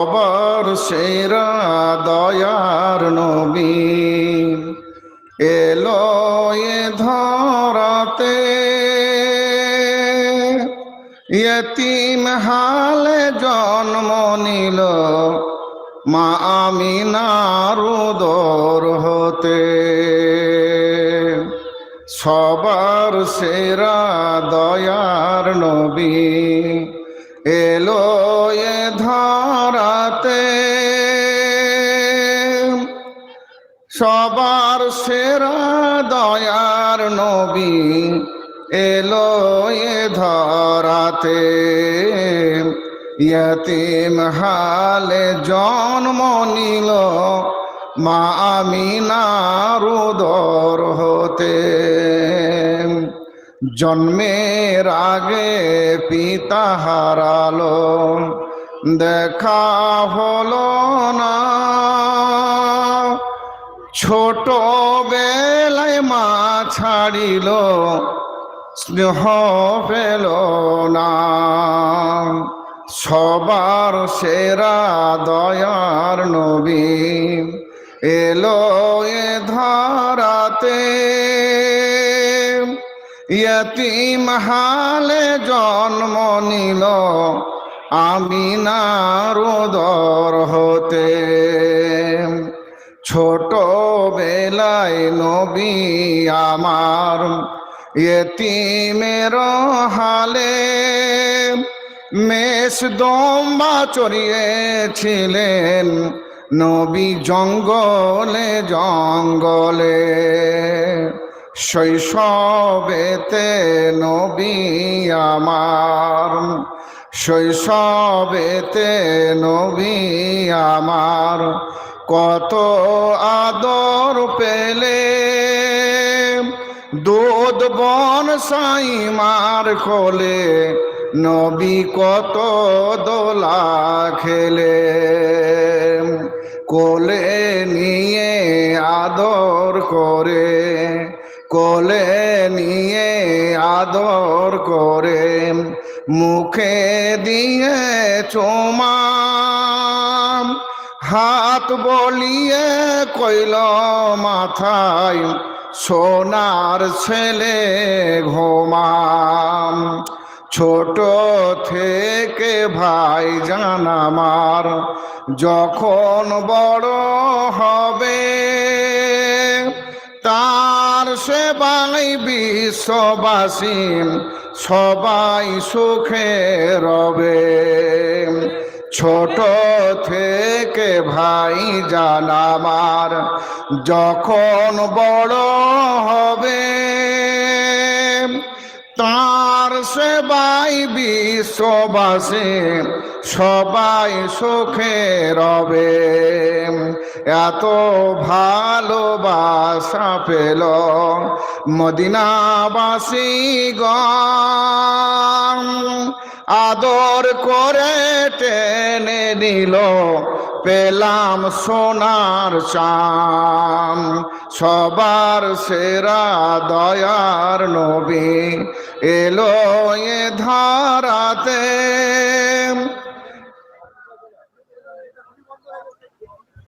সবার সেরা দয়ার নবী এলো এ ধরাতে, ইয়তীম হালে জন্ম নিল মা আমিনার উদর হতে। সবার সেরা দয়ার নবী এলো এ ধরাতে, সবার সেরা দয়ার নবী এলো এ ধরাতে, ইয়তীম হালে জন্ম নিল মা আমিনার উদর হতে। জন্মের আগে পিতা হারালো, দেখা হলো না, ছোট বেলায় মা ছাড়িল স্নেহ পেল না। সবার সেরা দয়ার নবী এলো এ ধরাতে, ইয়তীম হালে জন্ম নিল আমিনার উদর হতে। ছোট বেলায় নবী আমার ইয়তীমের হালে, মেষ দম্বা চড়িয়েছিলেন নবী জঙ্গলে জঙ্গলে। শৈশবেতে নবী আমার, শৈশবেতে নবী আমার কত আদর পেলে, দুধ বন সাইমার কোলে নবী কত দোলা খেলে। কোলে নিয়ে আদর করে, কোলে নিয়ে আদর করে, মুখে দিয়ে চুমা, হাত বলিয়ে কইল মাথায় সোনার ছেলে ঘুমাম। ছোট থেকে ভাই জান আমার যখন বড় হবে, তার সেবাই বিশ্ববাসী সবাই সুখে রবে। ছোট থেকে ভাই জান আমার যখন বড় হবে, তার সেবাই বিশ্ববাসী সবাই সুখে রবে। এত ভালোবাসা পেল মদিনাবাসী গণ, আদর করে টেনে নিল পেলাম সোনার চাম। সবার সেরা দয়ার নবী এলো এ ধরাতে,